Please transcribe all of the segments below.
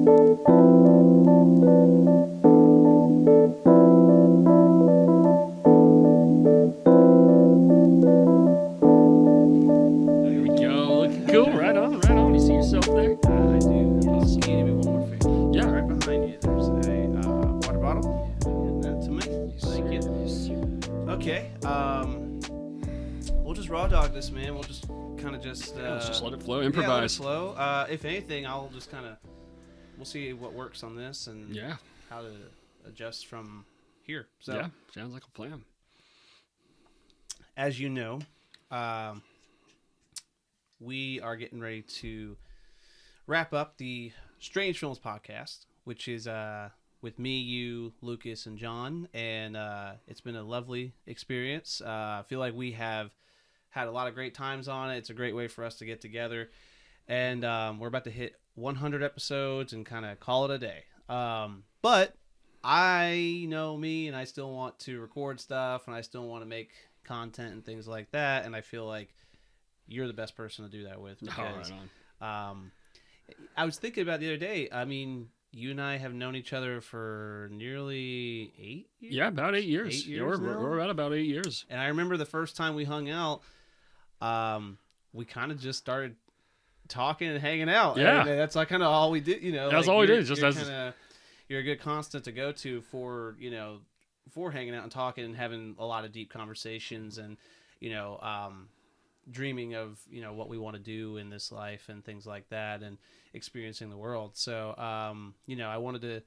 we go. Looking cool. Right on, right on. You see yourself there? I do. Awesome. Can you give me one more favor? Yeah. Right behind you, there's a water bottle. Hand that to me. Thank you. Okay. We'll just raw dog this, man. We'll just kind of just. Let's just let it flow. Yeah, let it Improvise. flow. If anything, I'll just kind of. We'll see what works on this and Yeah. how to adjust from here. So, Yeah. Sounds like a plan. as you know, we are getting ready to wrap up the Strange Films podcast, which is with me, you, Lucas, and John, and it's been a lovely experience. I feel like we have had a lot of great times on it. It's a great way for us to get together, and we're about to hit 100 episodes and kind of call it a day. But I know me, and I still want to record stuff, and I still want to make content and things like that, and I feel like you're the best person to do that with. Because, right on. I was thinking about the other day. I mean, you and I have known each other for nearly 8 years. Yeah, about 8 years. 8 Yeah, years now? we're at about 8 years. And I remember the first time we hung out, we kind of just started talking and hanging out. Yeah. And that's like kind of all we did. You know, That's like all we you're- did, just you're as- kinda, you're a good constant to go to for for hanging out and talking and having a lot of deep conversations and dreaming of what we want to do in this life and things like that and experiencing the world. So I wanted to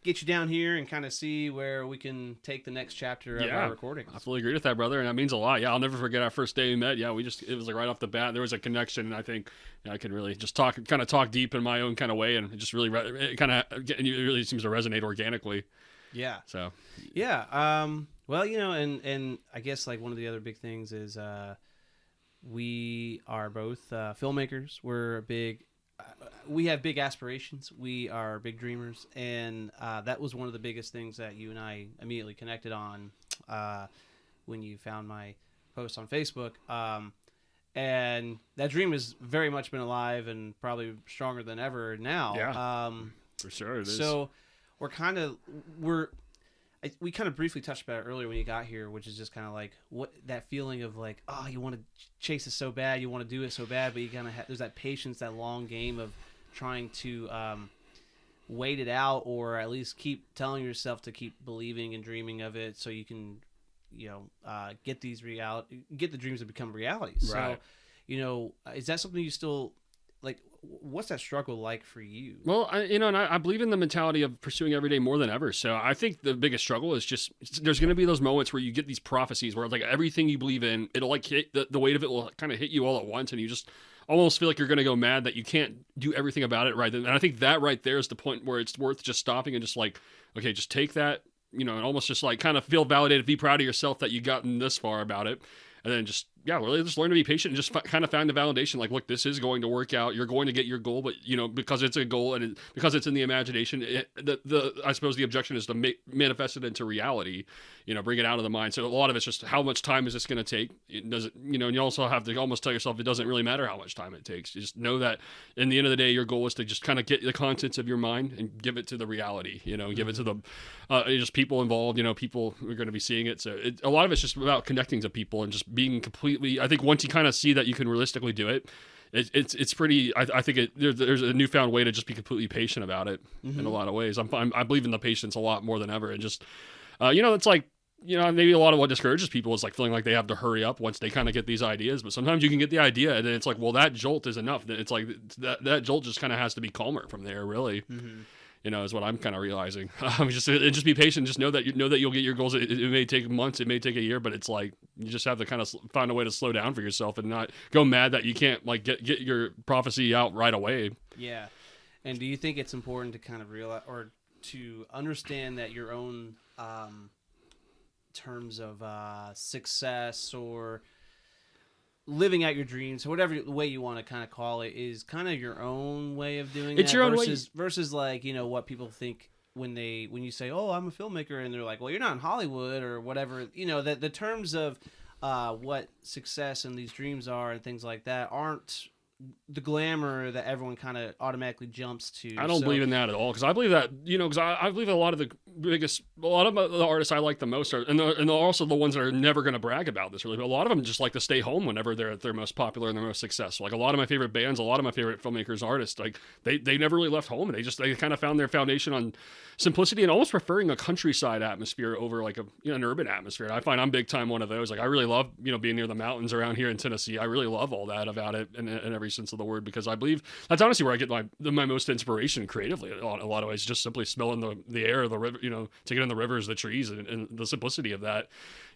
get you down here and kind of see where we can take the next chapter of our recordings. I fully agree with that, brother, and that means a lot. Yeah, I'll never forget our first day we met. Yeah, it was like right off the bat, there was a connection, and I think I could really just talk deep in my own kind of way, and it just really, it really seems to resonate organically. Yeah. So. Yeah. Well, and I guess like one of the other big things is we are both filmmakers. We have big aspirations. We are big dreamers, and that was one of the biggest things that you and I immediately connected on when you found my post on Facebook. And that dream has very much been alive and probably stronger than ever now. Yeah, for sure it is. So we kind of briefly touched about it earlier when you got here, which is just kind of like what that feeling of like, oh, you want to chase it so bad, you want to do it so bad, but you kind of there's that patience, that long game of trying to wait it out, or at least keep telling yourself to keep believing and dreaming of it, so you can get the dreams to become realities. Right. So, is that something you still like? What's that struggle like for you? Well, I believe in the mentality of pursuing every day more than ever. So I think the biggest struggle is just there's going to be those moments where you get these prophecies where like everything you believe in, it'll like hit the weight of it will kind of hit you all at once, and you just almost feel like you're going to go mad that you can't do everything about it right then. And I think that right there is the point where it's worth just stopping and just like, okay, just take that, and almost just like kind of feel validated, be proud of yourself that you've gotten this far about it. And then really just learn to be patient and just kind of find the validation. Like, look, this is going to work out. You're going to get your goal, but because it's a goal and because it's in the imagination, I suppose the objection is to manifest it into reality. Bring it out of the mind. So a lot of it's just how much time is this going to take? And you also have to almost tell yourself it doesn't really matter how much time it takes. You just know that in the end of the day, your goal is to just kind of get the contents of your mind and give it to the reality. Give it to the just people involved. People who are going to be seeing it. So a lot of it's just about connecting to people and just being completely. I think once you kind of see that you can realistically do it, it's pretty. I think there's a newfound way to just be completely patient about it in a lot of ways. I believe in the patience a lot more than ever, and just it's like. Maybe a lot of what discourages people is like feeling like they have to hurry up once they kind of get these ideas. But sometimes you can get the idea, and then it's like, well, that jolt is enough. It's like that jolt just kind of has to be calmer from there, really. Mm-hmm. Is what I'm kind of realizing. Just be patient. Just know that you'll get your goals. It may take months, it may take a year, but it's like you just have to kind of find a way to slow down for yourself and not go mad that you can't like get your prophecy out right away. Yeah. And do you think it's important to kind of realize or to understand that your own terms of success or living out your dreams, or whatever way you want to kind of call it, is kind of your own way of doing it's that your own versus like what people think when you say, oh, I'm a filmmaker, and they're like, well, you're not in Hollywood or whatever. The terms of what success and these dreams are and things like that aren't the glamour that everyone kind of automatically jumps to. I don't believe in that at all, because I believe that, because I believe a lot of the artists I like the most are, and they're also the ones that are never going to brag about this really, but a lot of them just like to stay home whenever they're at their most popular and their most successful. Like a lot of my favorite bands, a lot of my favorite filmmakers, artists, like they never really left home. They kind of found their foundation on simplicity and almost preferring a countryside atmosphere over like an urban atmosphere. And I find I'm big time one of those. Like I really love, being near the mountains around here in Tennessee. I really love all that about it in every sense of the word, because I believe that's honestly where I get my most inspiration creatively in a lot of ways, just simply smelling the air, the river, taking in the rivers, the trees, and the simplicity of that,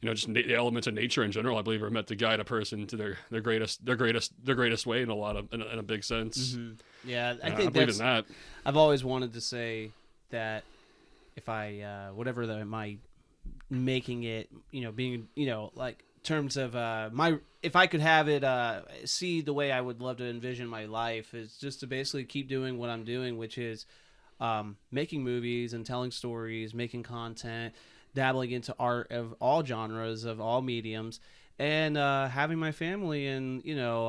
just the elements of nature in general, I believe are meant to guide a person to their greatest way in a big sense. Mm-hmm. Yeah. I believe in that. I've always wanted to say that if I, whatever my making it, being, like terms of if I could have it see the way I would love to envision my life is just to basically keep doing what I'm doing, which is making movies and telling stories, making content, dabbling into art of all genres, of all mediums, and having my family and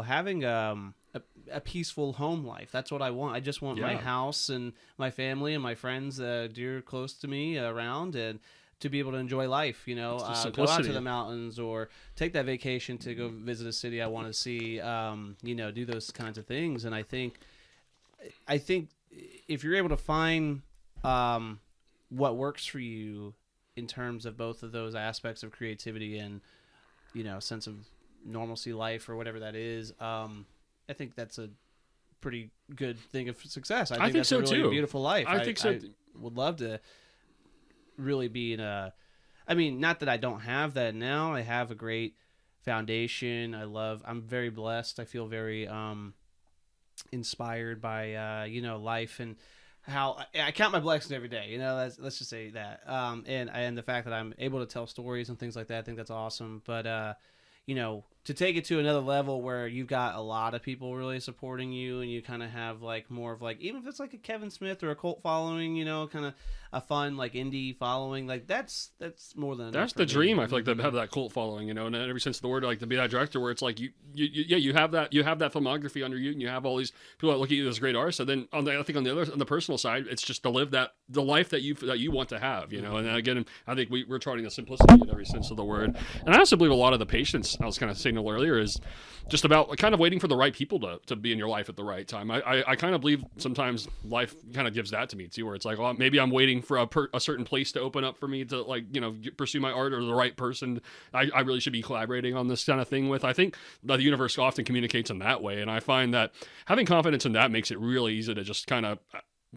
having a peaceful home life. That's what I want. I just want my house and my family and my friends dear close to me around, and to be able to enjoy life, go out to the mountains or take that vacation to go visit a city I want to see, do those kinds of things. And I think if you're able to find what works for you in terms of both of those aspects of creativity and, sense of normalcy life or whatever that is, I think that's a pretty good thing of success. I think that's so a really too. Beautiful life. I think so. I would love to really be not that I don't have that now. I have a great foundation. I'm very blessed. I feel very inspired by life and how I count my blessings every day. Let's just say that. And the fact that I'm able to tell stories and things like that, I think that's awesome. But to take it to another level where you've got a lot of people really supporting you, and you kind of have like more of like, even if it's like a Kevin Smith or a cult following, kind of a fun like indie following, like that's more than enough. That's the dream. I feel like to have that cult following, and in every sense of the word, like to be that director where it's like you have that filmography under you, and you have all these people that look at you as a great artist. And then on the personal side, it's just to live the life that you want to have, And again, I think we're charting the simplicity in every sense of the word. And I also believe a lot of the patience I was kind of saying earlier is just about kind of waiting for the right people to be in your life at the right time. I kind of believe sometimes life kind of gives that to me too, where it's like, well, maybe I'm waiting for a certain place to open up for me to pursue my art, or the right person I really should be collaborating on this kind of thing with. I think the universe often communicates in that way, and I find that having confidence in that makes it really easy to just kind of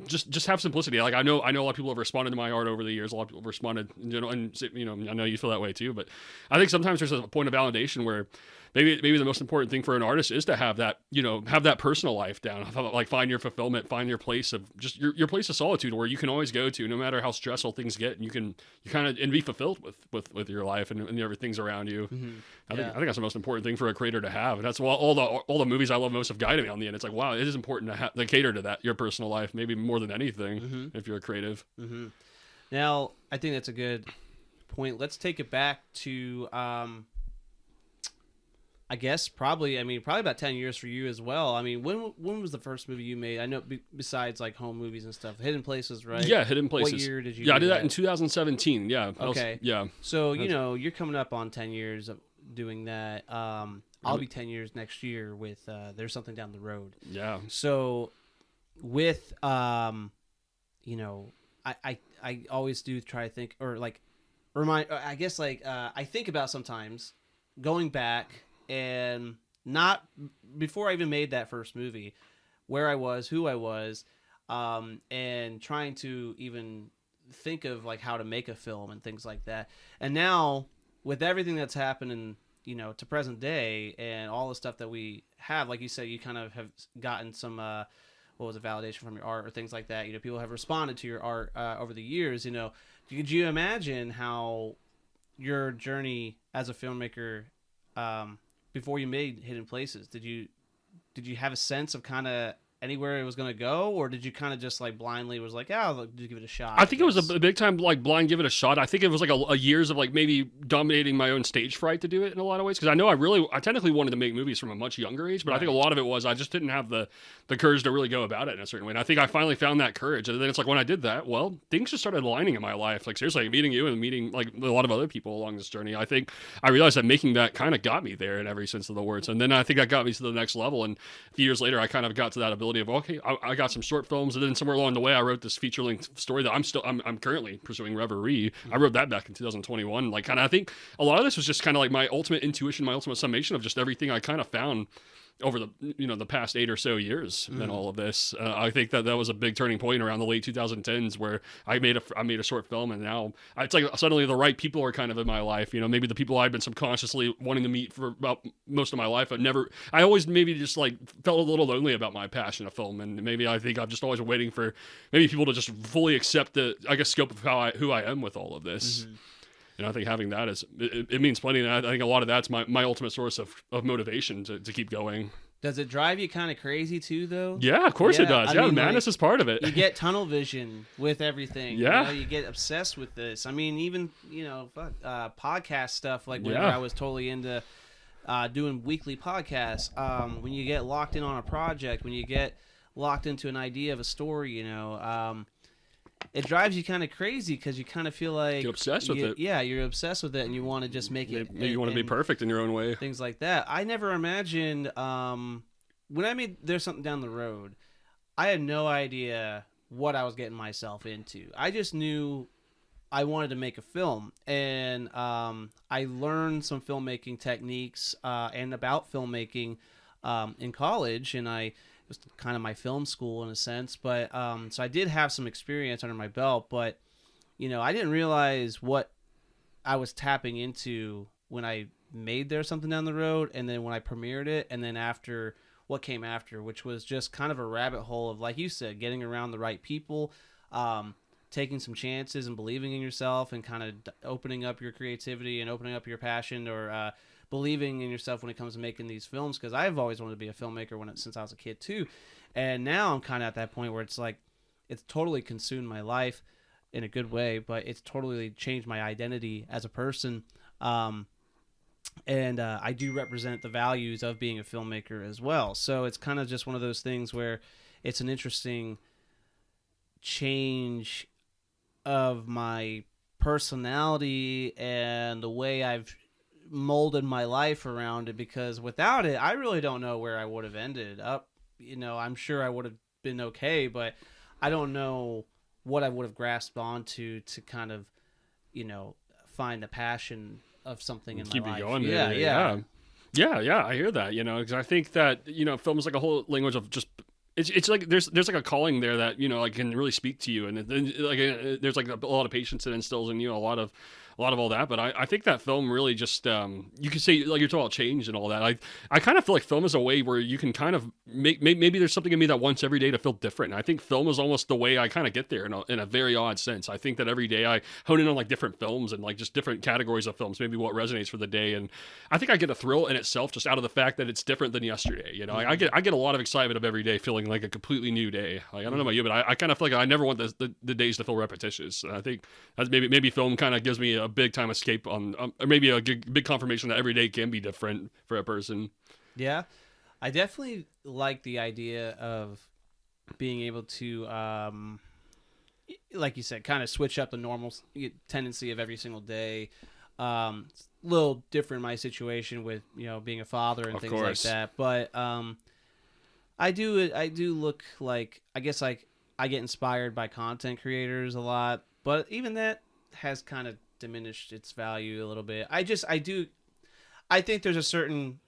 just have simplicity. Like I know a lot of people have responded to my art over the years. A lot of people have responded, and I know you feel that way too. But I think sometimes there's a point of validation where maybe the most important thing for an artist is to have that, have that personal life down. Like find your fulfillment, find your place of just your place of solitude where you can always go to, no matter how stressful things get, and you kind of be fulfilled with your life and everything's around you. Mm-hmm. I think that's the most important thing for a creator to have. And that's why all the movies I love most have guided me on the end. It's like, wow, it is important to cater to that, your personal life, maybe more than anything, if you're a creative. Mm-hmm. Now, I think that's a good point. Let's take it back to, I guess probably about 10 years for you as well. I mean, when was the first movie you made? I know besides like home movies and stuff, Hidden Places, right? Yeah, Hidden Places. What year did you? Yeah, I did that in 2017. Yeah. Okay. Yeah. So you're coming up on 10 years of doing that. I'll be 10 years next year with There's Something Down the Road. Yeah. So with I always do try to think, or like remind, I guess like I think about sometimes going back and not before I even made that first movie, where I was, who I was, and trying to even think of like how to make a film and things like that. And now with everything that's happening, to present day and all the stuff that we have, like you said, you kind of have gotten some, validation from your art or things like that. People have responded to your art over the years. Could you imagine how your journey as a filmmaker, before you made Hidden Places, did you have a sense of kind of anywhere it was going to go, or did you kind of just like blindly was like, oh, just give it a shot? I think it was a big time like blind give it a shot. I think it was like a years of like maybe dominating my own stage fright to do it in a lot of ways, because I know I technically wanted to make movies from a much younger age, but I think a lot of it was I just didn't have the courage to really go about it in a certain way. And I think I finally found that courage, and then it's like when I did that, well, things just started aligning in my life. Like seriously, meeting you and meeting like a lot of other people along this journey, I think I realized that making that kind of got me there in every sense of the words. And then I think that got me to the next level, and a few years later I kind of got to that ability of okay, I got some short films, and then somewhere along the way I wrote this feature-length story that I'm currently pursuing, Reverie. I wrote that back in 2021. Like, kind of, I think a lot of this was just kind of like my ultimate intuition, my ultimate summation of just everything I kind of found over the past 8 or so years and all of this. I think that was a big turning point around the late 2010s where I made a short film, and now it's like suddenly the right people are kind of in my life. Maybe the people I've been subconsciously wanting to meet for about most of my life. I always maybe just like felt a little lonely about my passion of film, and maybe I think I'm just always waiting for maybe people to just fully accept the, I guess, scope of who I am with all of this. Mm-hmm. And I think having that it means plenty. And I think a lot of that's my ultimate source of motivation to keep going. Does it drive you kind of crazy too, though? Yeah, of course it does. I mean, madness is part of it. You get tunnel vision with everything. Yeah. You get obsessed with this. I mean, even, podcast stuff, like whenever I was totally into doing weekly podcasts, when you get locked in on a project, when you get locked into an idea of a story, it drives you kind of crazy because you kind of feel like you're obsessed with it. Yeah, you're obsessed with it, and you want to just make it. Maybe you want to be perfect in your own way. Things like that. I never imagined when I made There's Something Down the Road, I had no idea what I was getting myself into. I just knew I wanted to make a film, and I learned some filmmaking techniques and about filmmaking in college, and it was kind of my film school in a sense, but so I did have some experience under my belt, but I didn't realize what I was tapping into when I made There's Something Down the Road, and then when I premiered it, and then after what came after, which was just kind of a rabbit hole of, like you said, getting around the right people, taking some chances and believing in yourself, and kind of opening up your creativity and opening up your passion, or believing in yourself when it comes to making these films, because I've always wanted to be a filmmaker since I was a kid too, and now I'm kind of at that point where it's like it's totally consumed my life in a good way, but it's totally changed my identity as a person, and I do represent the values of being a filmmaker as well. So it's kind of just one of those things where it's an interesting change of my personality and the way I've molded my life around it, because without it I really don't know where I would have ended up. I'm sure I would have been okay, but I don't know what I would have grasped onto to kind of find the passion of something in my life. Keep it going. Yeah, I hear that, because I think that film is like a whole language of just it's like there's like a calling there that like can really speak to you, and then like there's like a lot of patience that instills in you, a lot of all that. But I think that film really just you could say, like, you're talking about change and all that. I kind of feel like film is a way where you can kind of maybe there's something in me that wants every day to feel different. And I think film is almost the way I kind of get there in a very odd sense. I think that every day I hone in on like different films and like just different categories of films, maybe what resonates for the day. And I think I get a thrill in itself just out of the fact that it's different than yesterday. I get a lot of excitement of every day feeling like a completely new day. Like, I don't know about you, but I kind of feel like I never want the days to feel repetitious. And I think that's maybe film kind of gives me a big time escape on or maybe a big confirmation that every day can be different for a person. Yeah, I definitely like the idea of being able to like you said, kind of switch up the normal tendency of every single day. It's a little different in my situation with being a father and things like that, but I do look like, I guess, like I get inspired by content creators a lot, but even that has kind of diminished its value a little bit. I think there's a certain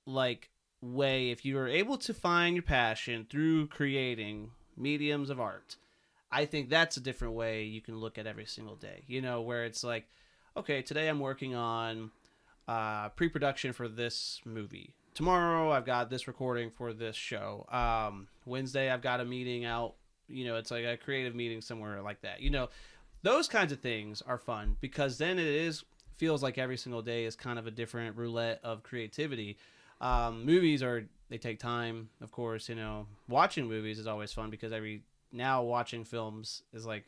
like way, if you are able to find your passion through creating mediums of art, I think that's a different way you can look at every single day, where it's like, okay, today I'm working on pre-production for this movie. Tomorrow I've got this recording for this show. Wednesday I've got a meeting out, it's like a creative meeting somewhere like that. Those kinds of things are fun, because then feels like every single day is kind of a different roulette of creativity. Movies they take time, of course. Watching movies is always fun because now watching films is like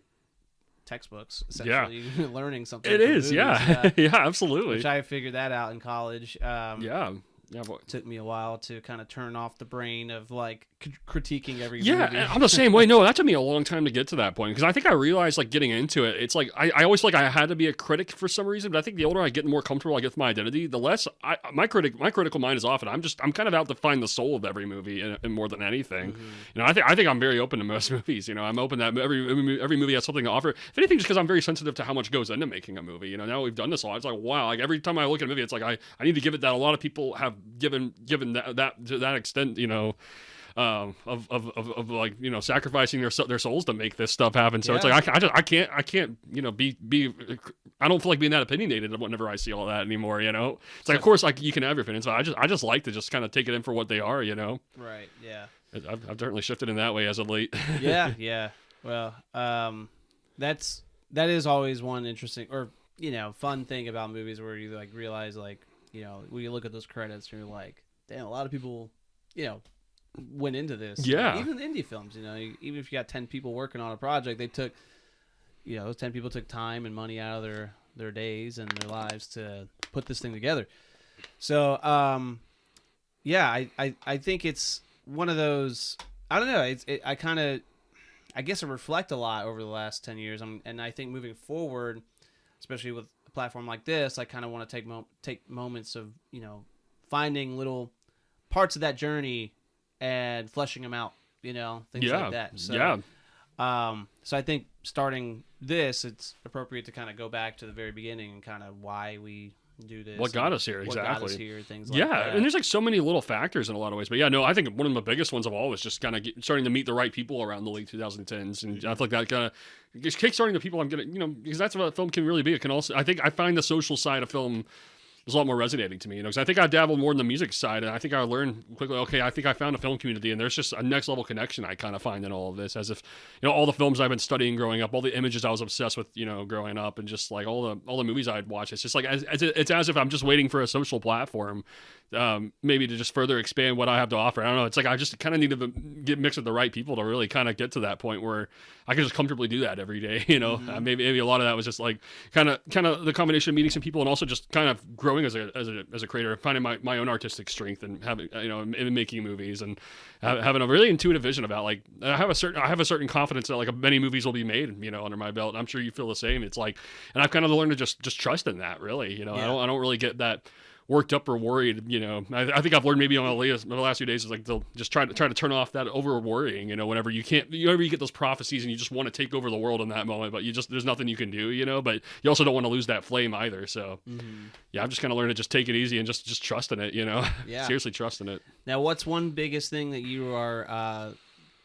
textbooks, essentially. Learning something. It is, yeah. Yeah, absolutely. Which I figured that out in college. Yeah, took me a while to kind of turn off the brain of like critiquing every movie. Yeah, I'm the same way. No, that took me a long time to get to that point because I think I realized like getting into it, it's like I always feel like I had to be a critic for some reason, but I think the older I get, the more comfortable I get with my identity, the less my critical mind is off, and I'm kind of out to find the soul of every movie and more than anything. Mm-hmm. I think I'm very open to most movies. I'm open that every movie has something to offer. If anything, just because I'm very sensitive to how much goes into making a movie. Now we've done this a lot. It's like wow, like every time I look at a movie, it's like I need to give it that. A lot of people have given that to that extent, of like sacrificing their souls to make this stuff happen. So it's like I can't be I don't feel like being that opinionated whenever I see all that anymore. It's like of course like you can have your opinions, but I just like to just kind of take it in for what they are. Right. Yeah. I've certainly shifted in that way as of late. Yeah. Well, that is always one interesting or fun thing about movies where you like realize like when you look at those credits and you're like, damn, a lot of people went into this. Yeah. Even indie films, even if you got 10 people working on a project, they took those 10 people took time and money out of their days and their lives to put this thing together. So I think it's one of those, I don't know, I guess I reflect a lot over the last 10 years. And I think moving forward, especially with a platform like this, I kind of want to take moments of, finding little parts of that journey and fleshing them out, things like that. So, so I think starting this, it's appropriate to kind of go back to the very beginning and kind of why we do this. What got us here, what exactly. Got us here, things like that. Yeah, and there's like so many little factors in a lot of ways. But yeah, no, I think one of the biggest ones of all was just kind of starting to meet the right people around the late 2010s. And I feel like that kind of just kickstarting the people I'm going to, because that's what film can really be. It can also, I think I find the social side of film was a lot more resonating to me, because I think I dabbled more in the music side, and I think I learned quickly, okay, I think I found a film community, and there's just a next level connection I kind of find in all of this, as if, all the films I've been studying growing up, all the images I was obsessed with, growing up, and just like all the movies I'd watch, it's just like, it's as if I'm just waiting for a social platform, maybe to just further expand what I have to offer. I don't know, it's like I just kind of need to get mixed with the right people to really kind of get to that point where I can just comfortably do that every day, Mm-hmm. Maybe a lot of that was just like kind of the combination of meeting some people and also just kind of growing as a creator, finding my own artistic strength and having in making movies and having a really intuitive vision about like I have a certain confidence that like many movies will be made under my belt, and I'm sure you feel the same. It's like, and I've kind of learned to just trust in that, really. I don't really get that worked up or worried. I think I've learned maybe on the last few days is like they'll just try to turn off that over worrying. Whenever you get those prophecies and you just want to take over the world in that moment, but there's nothing you can do. But you also don't want to lose that flame either. So yeah, I've just kind of learned to just take it easy and just trust in it. Yeah. Seriously trust in it. Now, what's one biggest thing that you are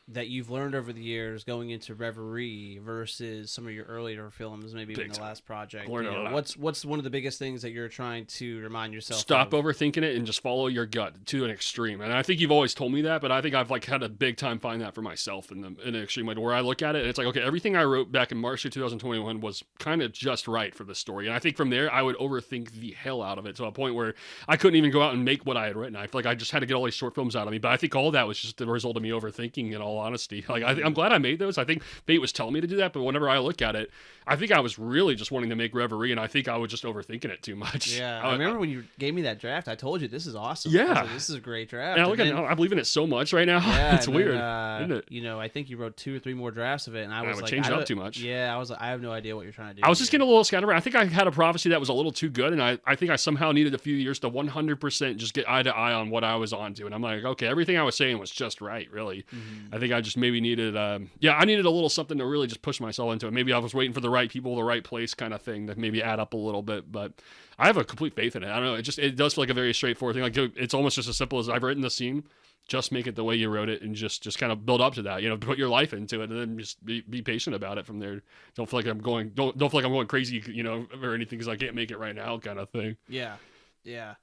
that you've learned over the years going into Reverie versus some of your earlier films, maybe even the last project? What's one of the biggest things that you're trying to remind yourself Stop of? overthinking it and just follow your gut to an extreme. And I think you've always told me that, but I think I've like had a big time find that for myself in an extreme way, where I look at it and it's like, okay, everything I wrote back in March of 2021 was kind of just right for the story. And I think from there I would overthink the hell out of it to a point where I couldn't even go out and make what I had written. I feel like I just had to get all these short films out of me. But I think all that was just the result of me overthinking, in all honesty. Like I'm glad I made those. I think fate was telling me to do that, but whenever I look at it, I think I was really just wanting to make Reverie, and I think I was just overthinking it too much. Yeah, I remember when you gave me that draft, I told you this is awesome. Yeah, this is a great draft. And I believe in it so much right now. Yeah, it's weird, isn't it? I think you wrote 2 or 3 more drafts of it, and I was like, changed it up too much. Yeah, I was like, I have no idea what you're trying to do. I was just getting a little scattered. I think I had a prophecy that was a little too good, and I think I somehow needed a few years to 100% just get eye to eye on what I was onto. And I'm like, okay, everything I was saying was just right, really. I think I just maybe needed, I needed a little something to really just push myself into it. Maybe I was waiting for the right people, the right place kind of thing to maybe add up a little bit, but I have a complete faith in it. I don't know. It does feel like a very straightforward thing. Like it's almost just as simple as I've written the scene, just make it the way you wrote it and just kind of build up to that, put your life into it and then just be patient about it from there. Don't feel like I'm going crazy, or anything because I can't make it right now kind of thing. Yeah. Yeah.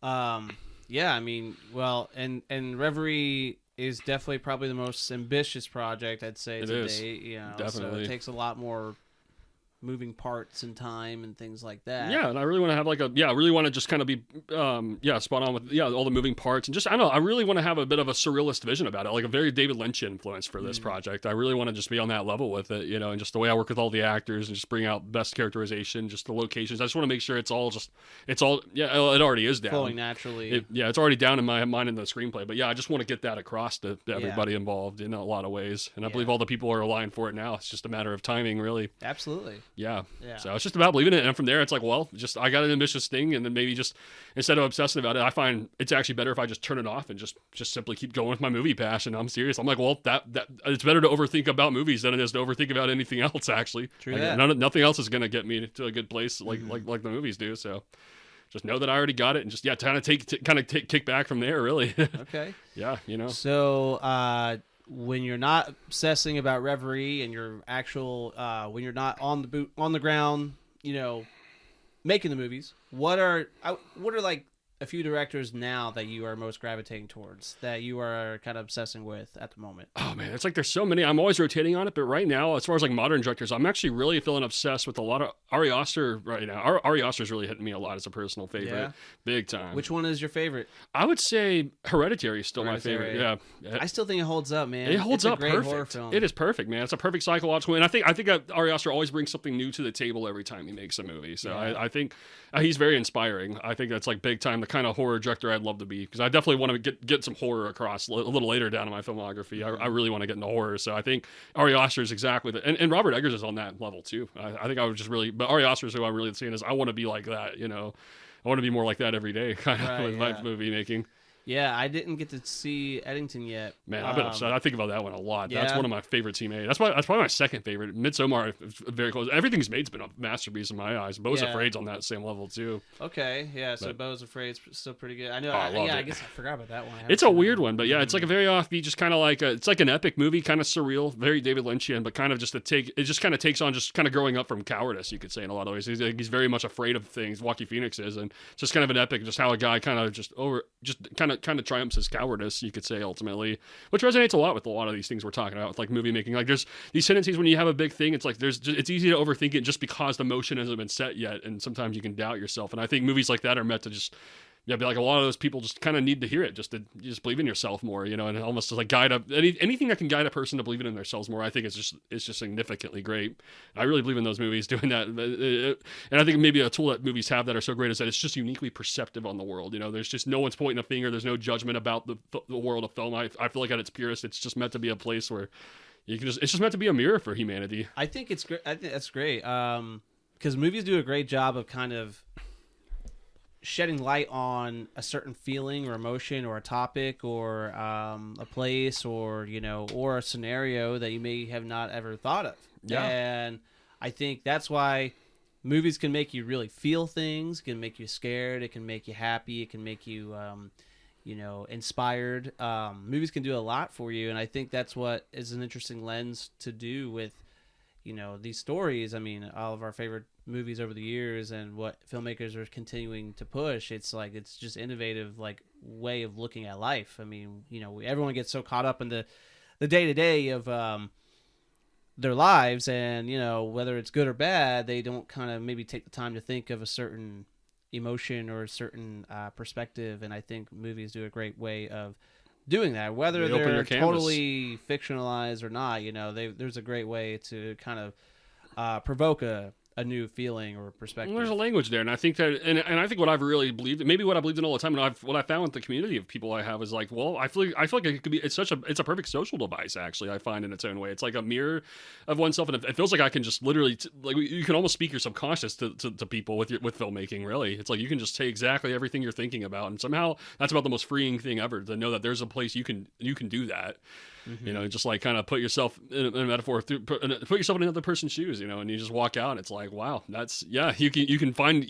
I mean, well, and Reverie is definitely probably the most ambitious project I'd say to date. Definitely. So it takes a lot more moving parts in time and things like that. Yeah, and I really want to have I really want to just kind of be, spot on with, all the moving parts. And just, I don't know, I really want to have a bit of a surrealist vision about it, like a very David Lynch influence for this project. I really want to just be on that level with it, and just the way I work with all the actors and just bring out best characterization, just the locations. I just want to make sure it's all, it already is down. Flowing naturally. It's already down in my mind in the screenplay. But yeah, I just want to get that across to everybody involved in a lot of ways. And I believe all the people are aligned for it now. It's just a matter of timing, really. Absolutely. Yeah. So it's just about believing it. And from there, it's like, well, just I got an ambitious thing. And then maybe just instead of obsessing about it, I find it's actually better if I just turn it off and just simply keep going with my movie passion. I'm serious. I'm like, well, that it's better to overthink about movies than it is to overthink about anything else, actually. True. Nothing else is going to get me to a good place like the movies do. So just know that I already got it, and just kind of kick back from there, really. Okay. Yeah, So when you're not obsessing about Reverie and you're when you're not on the ground, making the movies, what are like a few directors now that you are most gravitating towards, that you are kind of obsessing with at the moment? Oh man, it's like there's so many. I'm always rotating on it, but right now, as far as like modern directors, I'm actually really feeling obsessed with a lot of Ari Aster right now. Ari Aster's really hitting me a lot as a personal favorite, big time. Which one is your favorite? I would say Hereditary is still my favorite. Yeah, I still think it holds up, man. It holds up great perfect. Horror film. It is perfect, man. It's a perfect psychological, and I think Ari Aster always brings something new to the table every time he makes a movie. So I think he's very inspiring. I think that's like big time the kind of horror director I'd love to be, because I definitely want to get some horror across a little later down in my filmography. I really want to get into horror, so I think Ari Aster is exactly and Robert Eggers is on that level too. I think I would just really, but Ari Aster is who I'm really seeing as I want to be like that. I want to be more like that every day, kind of with my movie making. Yeah, I didn't get to see Eddington yet. Man, I've been upset. I think about that one a lot. Yeah. That's one of my favorites he made. That's probably my second favorite. Midsommar is very close. Everything's Made's been a masterpiece in my eyes. Beau's Afraid's on that same level too. Okay, yeah. So Beau's Afraid's still pretty good. I know. I guess I forgot about that one. It's a weird one, but it's like a very offbeat, just kind of like it's like an epic movie, kind of surreal, very David Lynchian, but kind of just it just kind of takes on just kind of growing up from cowardice, you could say, in a lot of ways. He's very much afraid of things. Joaquin Phoenix is, and it's just kind of an epic, just how a guy kind of triumphs his cowardice, you could say, ultimately, which resonates a lot with a lot of these things we're talking about with like movie making. Like there's these tendencies when you have a big thing, it's like it's easy to overthink it just because the motion hasn't been set yet, and sometimes you can doubt yourself. And I think movies like that are meant to just be like a lot of those people just kind of need to hear it, just to believe in yourself more, and almost like guide up anything that can guide a person to believe in themselves more. I think it's just significantly great. I really believe in those movies doing that, and I think maybe a tool that movies have that are so great is that it's just uniquely perceptive on the world. There's just no one's pointing a finger. There's no judgment about the world of film. I feel like at its purest, it's just meant to be a place where it's just meant to be a mirror for humanity. I think it's great. I think that's great. Because movies do a great job of kind of shedding light on a certain feeling or emotion or a topic or a place or or a scenario that you may have not ever thought of. And I think that's why movies can make you really feel things, can make you scared, it can make you happy, it can make you inspired. Movies can do a lot for you, and I think that's what is an interesting lens to do with these stories. I mean, all of our favorite movies over the years and what filmmakers are continuing to push, it's just innovative way of looking at life. I mean, everyone gets so caught up in the day-to-day of their lives, and whether it's good or bad, they don't kind of maybe take the time to think of a certain emotion or a certain perspective. And I think movies do a great way of doing that, whether they're totally fictionalized or not. There's a great way to kind of provoke a new feeling or perspective. Well, there's a language there, and I think that, and I think what I've really believed, maybe what I believed in all the time, and what I found with the community of people I have is like, well, I feel like it could be, it's a perfect social device. Actually, I find in its own way, it's like a mirror of oneself, and it feels like I can just literally you can almost speak your subconscious to people with filmmaking. Really, it's like you can just say exactly everything you're thinking about, and somehow that's about the most freeing thing ever, to know that there's a place you can do that. Mm-hmm. Just like kind of put yourself in a metaphor, put yourself in another person's shoes, and you just walk out, and it's like, wow, that's you can find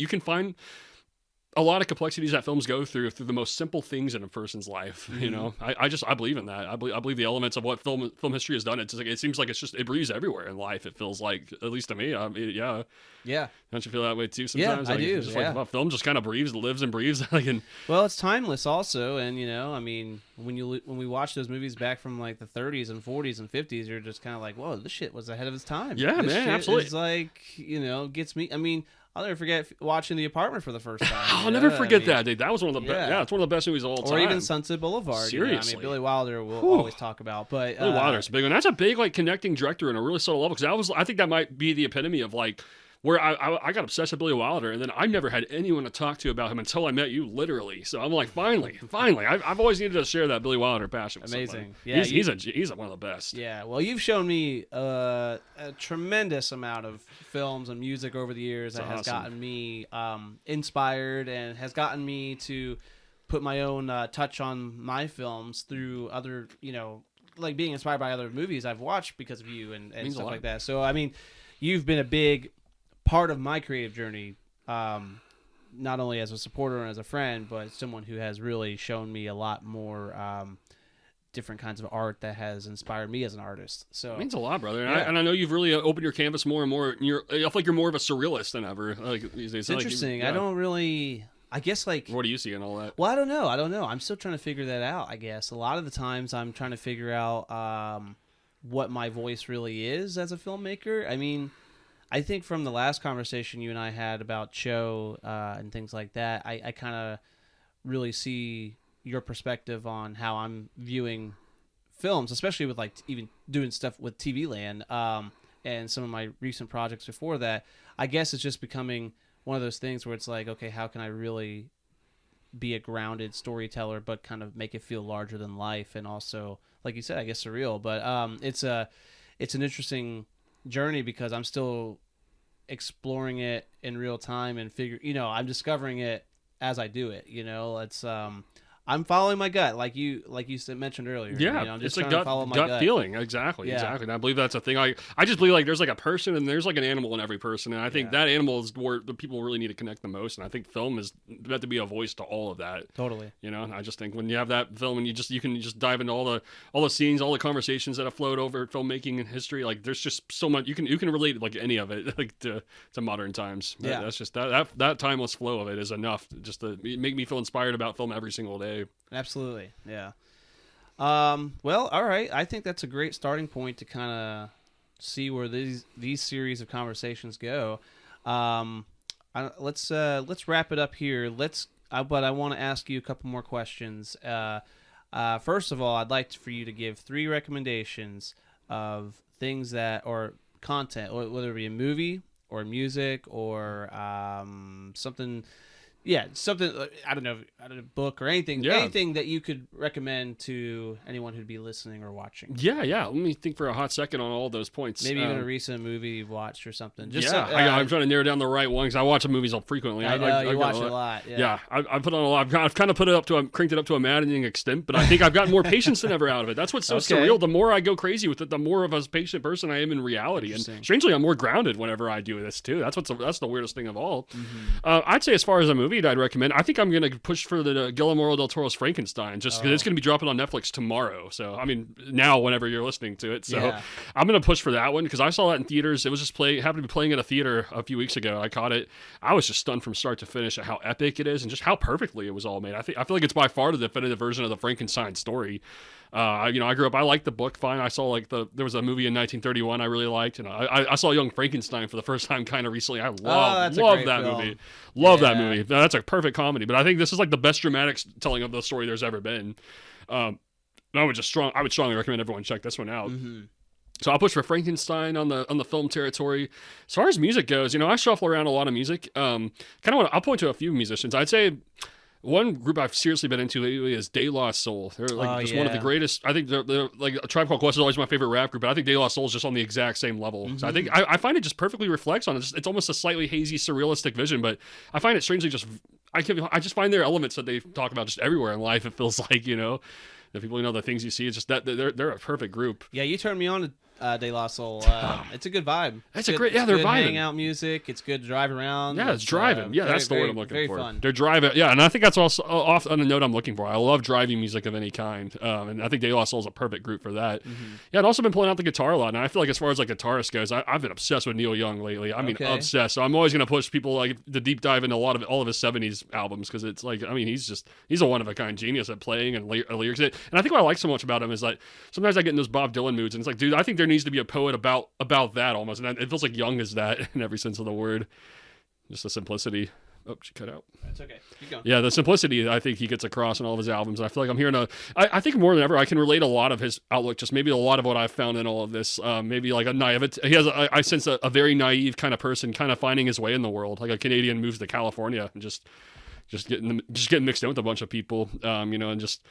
a lot of complexities that films go through the most simple things in a person's life. You know, I believe in that. I believe the elements of what film history has done. It's like, it seems like it breathes everywhere in life. It feels like, at least to me. I mean, Yeah. Don't you feel that way too sometimes? Yeah, I like, do. Just Yeah. like, well, film just kind of lives and breathes. Like, and Well, it's timeless also, and I mean, when we watch those movies back from like the 30s and 40s and 50s, you're just kind of like, whoa, this shit was ahead of its time. Yeah, this man, shit absolutely. is like, gets me. I mean, I'll never forget watching The Apartment for the first time. I'll never forget that, dude. That was one of the best. Yeah. Yeah, it's one of the best movies of all time. Or even Sunset Boulevard. Seriously. I mean, Billy Wilder we'll always talk about, but Billy Wilder's a big one. That's a big like connecting director in a really subtle level, because I think that might be the epitome of like where I got obsessed with Billy Wilder, and then I never had anyone to talk to about him until I met you, literally. So I'm like, finally, I've always needed to share that Billy Wilder passion with amazing. somebody. Yeah, he's one of the best. Yeah, well, you've shown me a tremendous amount of films and music over the years that has gotten me inspired and has gotten me to put my own touch on my films through other, like being inspired by other movies I've watched because of you and stuff like that. So, I mean, you've been a big part of my creative journey, not only as a supporter and as a friend, but someone who has really shown me a lot more different kinds of art that has inspired me as an artist. So it means a lot, brother. Yeah. And I know you've really opened your canvas more and more. I feel like you're more of a surrealist than ever. Like these days. It's interesting. I don't really. I guess like. What do you see in all that? Well, I don't know. I'm still trying to figure that out. I guess a lot of the times I'm trying to figure out what my voice really is as a filmmaker. I mean, I think from the last conversation you and I had about Cho and things like that, I kind of really see your perspective on how I'm viewing films, especially with like even doing stuff with TV Land and some of my recent projects before that. I guess it's just becoming one of those things where it's like, okay, how can I really be a grounded storyteller but kind of make it feel larger than life, and also, like you said, I guess surreal. But it's an interesting journey because I'm still exploring it in real time and I'm discovering it as I do it. It's I'm following my gut, like you mentioned earlier. Yeah, I'm just it's a trying to follow my gut feeling. Exactly. And I believe that's a thing. I just believe like there's like a person and there's like an animal in every person, and I think that animal is where the people really need to connect the most. And I think film is meant to be a voice to all of that. Totally. And I just think when you have that film and you can just dive into all the scenes, all the conversations that have flowed over filmmaking and history. Like there's just so much you can relate like any of it like to modern times. Yeah. That's just that timeless flow of it is enough just to make me feel inspired about film every single day. Absolutely. Yeah. Well, all right. I think that's a great starting point to kind of see where these series of conversations go. Let's wrap it up here. But I want to ask you a couple more questions. First of all, I'd like for you to give 3 recommendations of things or content, whether it be a movie or music or something. Yeah, something, I don't know, a book or anything that you could recommend to anyone who'd be listening or watching. Yeah. Let me think for a hot second on all those points. Maybe even a recent movie you've watched or something. I'm trying to narrow down the right one because I watch movies all frequently. I know, you watch a lot. Yeah, I put on a lot. I've kind of cranked it up to a maddening extent, but I think I've gotten more patience than ever out of it. That's what's so surreal. The more I go crazy with it, the more of a patient person I am in reality. And strangely, I'm more grounded whenever I do this too. That's the weirdest thing of all. Mm-hmm. I'd say as far as a movie I'd recommend, I think I'm going to push for the Guillermo del Toro's Frankenstein, just because it's going to be dropping on Netflix tomorrow. So, I mean, now whenever you're listening to it. So I'm going to push for that one because I saw that in theaters. It was just happened to be playing at a theater a few weeks ago. I caught it. I was just stunned from start to finish at how epic it is and just how perfectly it was all made. I feel like it's by far the definitive version of the Frankenstein story. I grew up, I liked the book fine. I saw there was a movie in 1931 I really liked, and I saw Young Frankenstein for the first time kind of recently. I love that movie. Love that movie. That's a perfect comedy, but I think this is like the best dramatic telling of the story there's ever been. I would strongly recommend everyone check this one out. Mm-hmm. So I'll push for Frankenstein on the film territory. As far as music goes, I shuffle around a lot of music. I'll point to a few musicians. I'd say one group I've seriously been into lately is De La Soul. They're like one of the greatest. I think they're like a Tribe Called Quest is always my favorite rap group, but I think De La Soul is just on the exact same level. Mm-hmm. So I think I find it just perfectly reflects on it. It's almost a slightly hazy, surrealistic vision, but I find it strangely I just find there are elements that they talk about just everywhere in life. It feels like the people the things you see. It's just that they're a perfect group. Yeah, you turned me on De La Soul. It's a good vibe. It's good, a great, yeah, it's they're good vibing. hangout music. It's good to drive around. Yeah, it's driving. Yeah, that's the word I'm looking very for. Fun. They're driving. Yeah, and I think that's also off on the note I'm looking for. I love driving music of any kind, and I think De La Soul is a perfect group for that. Yeah, I've also been pulling out the guitar a lot, and I feel like as far as like guitarist goes, I've been obsessed with Neil Young lately. I mean, obsessed. So I'm always gonna push people like to deep dive into all of his '70s albums because it's like, I mean, he's a one of a kind genius at playing and lyrics. And I think what I like so much about him is like sometimes I get in those Bob Dylan moods, and it's like, dude, I think there needs to be a poet about that almost, and it feels like Young is that in every sense of the word. Just the simplicity. Oh, she cut out. That's okay. Keep going. Yeah, the simplicity I think he gets across in all of his albums. And I feel like I'm hearing I think more than ever I can relate a lot of his outlook, just maybe a lot of what I've found in all of this. Maybe like a naivete. I sense a very naive kind of person, kind of finding his way in the world, like a Canadian moves to California and just getting mixed in with a bunch of people, and just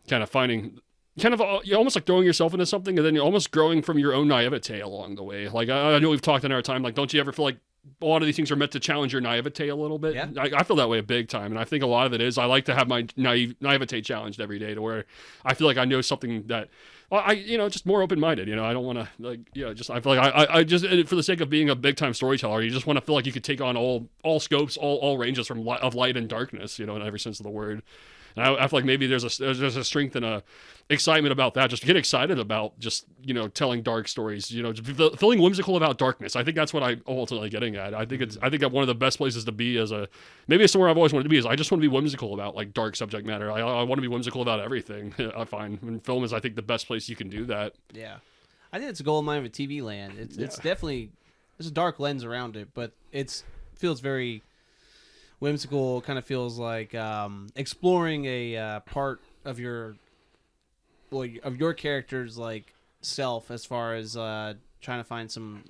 kind of finding. You're almost like throwing yourself into something, and then you're almost growing from your own naivete along the way. Like I know we've talked in our time. Like, don't you ever feel like a lot of these things are meant to challenge your naivete a little bit? Yeah. I feel that way big time, and I think a lot of it is I like to have my naivete challenged every day, to where I feel like I know something that just more open minded. I don't want to I feel like I just, for the sake of being a big time storyteller, you just want to feel like you could take on all scopes, all ranges of light and darkness. In every sense of the word. And I feel like maybe there's a strength and a excitement about that. Just to get excited about just telling dark stories. Just feeling whimsical about darkness. I think that's what I'm ultimately getting at. I think that one of the best places to be maybe it's somewhere I've always wanted to be. Is I just want to be whimsical about like dark subject matter. I want to be whimsical about everything. I find, and film is I think the best place you can do that. Yeah, I think it's a gold mine of a TV land. It's definitely, there's a dark lens around it, but feels very whimsical. Kind of feels like exploring a part of your character's like self, as far as trying to find some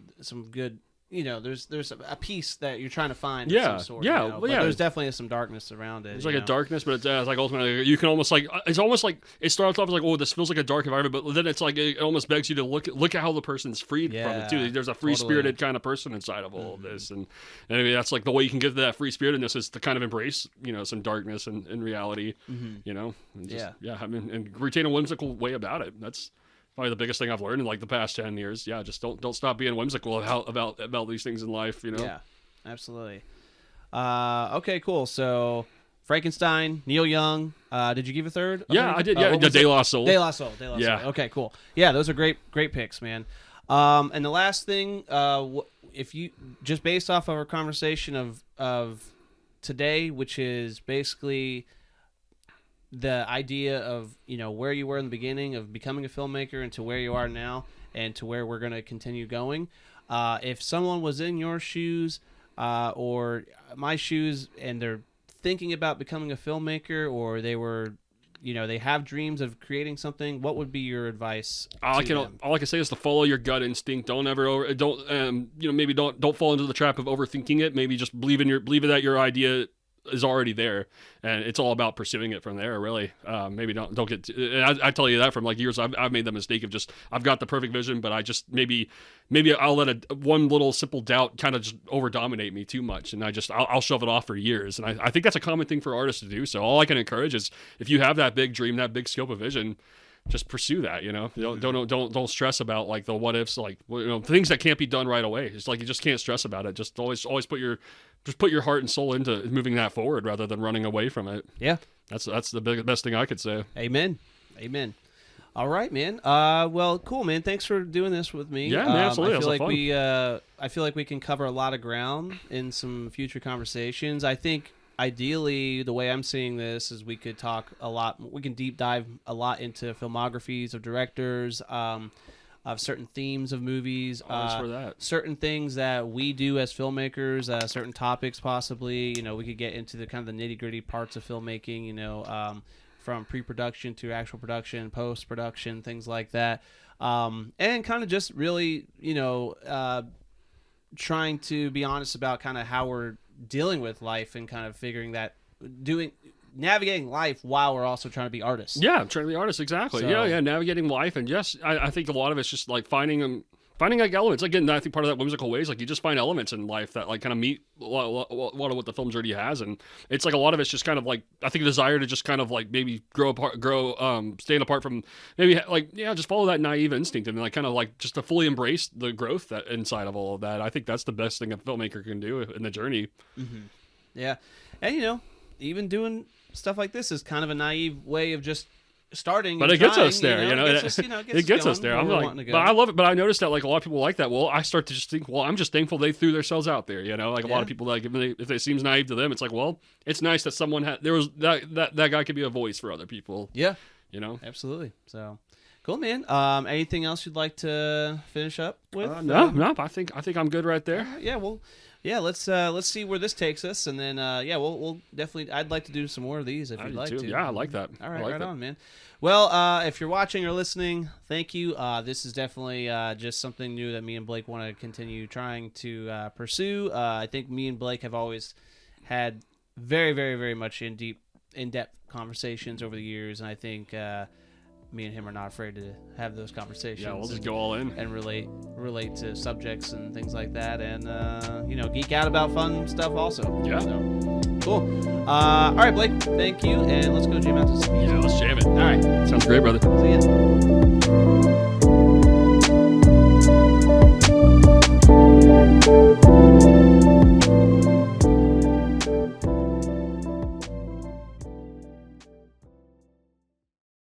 good. There's a piece that you're trying to find. Yeah, of some sort, yeah, but yeah. There's definitely some darkness around it. There's like a darkness, but it's like ultimately you can almost like it's almost like it starts off as like, oh, this feels like a dark environment, but then it's like it almost begs you to look at how the person's freed from it too. There's a free spirited kind of person inside of all of this, and maybe that's like the way you can get to that free spiritedness is to kind of embrace some darkness and in reality, and and retain a whimsical way about it. That's probably the biggest thing I've learned in like the past 10 years. Yeah, just don't stop being whimsical about these things in life. Yeah, absolutely. Okay, cool. So Frankenstein, Neil Young. Did you give a third? Yeah, I did. Yeah, De La Soul. De La Soul. Yeah. Okay, cool. Yeah, those are great picks, man. And the last thing, if you just based off of our conversation of today, which is basically the idea of where you were in the beginning of becoming a filmmaker and to where you are now and to where we're going to continue going, if someone was in your shoes or my shoes and they're thinking about becoming a filmmaker, or they were they have dreams of creating something, what would be your advice to them? All I can say is to follow your gut instinct. Don't maybe don't fall into the trap of overthinking it. Maybe just believe that your idea is already there, and it's all about pursuing it from there. Really, maybe don't get. I tell you that from like years. I've made the mistake of just I've got the perfect vision, but I just maybe I'll let one little simple doubt kind of just over dominate me too much, and I'll shove it off for years. And I think that's a common thing for artists to do. So all I can encourage is if you have that big dream, that big scope of vision, just pursue that. Don't stress about like the what ifs, like things that can't be done right away. It's like you just can't stress about it. Just always put your heart and soul into moving that forward rather than running away from it. Yeah, that's the best thing I could say. Amen. All right, man. Well, cool, man. Thanks for doing this with me. Yeah, man, absolutely. I feel like we can cover a lot of ground in some future conversations. I think ideally, the way I'm seeing this is we could talk a lot. We can deep dive a lot into filmographies of directors, of certain themes of movies, for that. Certain things that we do as filmmakers, certain topics possibly. We could get into the kind of the nitty gritty parts of filmmaking. From pre-production to actual production, post-production, things like that, and kind of just really, trying to be honest about kind of how we're dealing with life and kind of figuring that navigating life while we're also trying to be artists. Yeah, I'm trying to be artists, exactly. So, yeah, navigating life, and yes, I think a lot of it's just like finding finding like elements. Again, I think part of that whimsical way is like you just find elements in life that like kind of meet a lot of what the film's already has, and it's like a lot of it's just kind of like I think a desire to just kind of like maybe stand apart from maybe like just follow that naive instinct and like kind of like just to fully embrace the growth that inside of all of that. I think that's the best thing a filmmaker can do in the journey. Mm-hmm. Yeah, and even doing stuff like this is kind of a naive way of just starting, but it gets us there. It gets us there. I'm like, but I love it. But I noticed that like a lot of people like that. Well, I start to just think, well, I'm just thankful they threw themselves out there. Like a lot of people, like if it seems naive to them, it's like, well, it's nice that someone there was that guy could be a voice for other people. Yeah, absolutely. So cool, man. Anything else you'd like to finish up with? No. I think I'm good right there. Let's see where this takes us, and then we'll definitely. I'd like to do some more of these if you'd like to. Yeah, I like that. All right, like right that. on, man. Well, if you're watching or listening, thank you. This is definitely just something new that me and Blake want to continue trying to pursue. I think me and Blake have always had very, very, very much in-depth conversations over the years, and I think me and him are not afraid to have those conversations. Yeah, we'll just go all in and relate to subjects and things like that, and geek out about fun stuff also. Yeah. So, cool. All right, Blake. Thank you, and let's go jam out to some music. Yeah, let's jam it. All right. Sounds great, brother. See ya.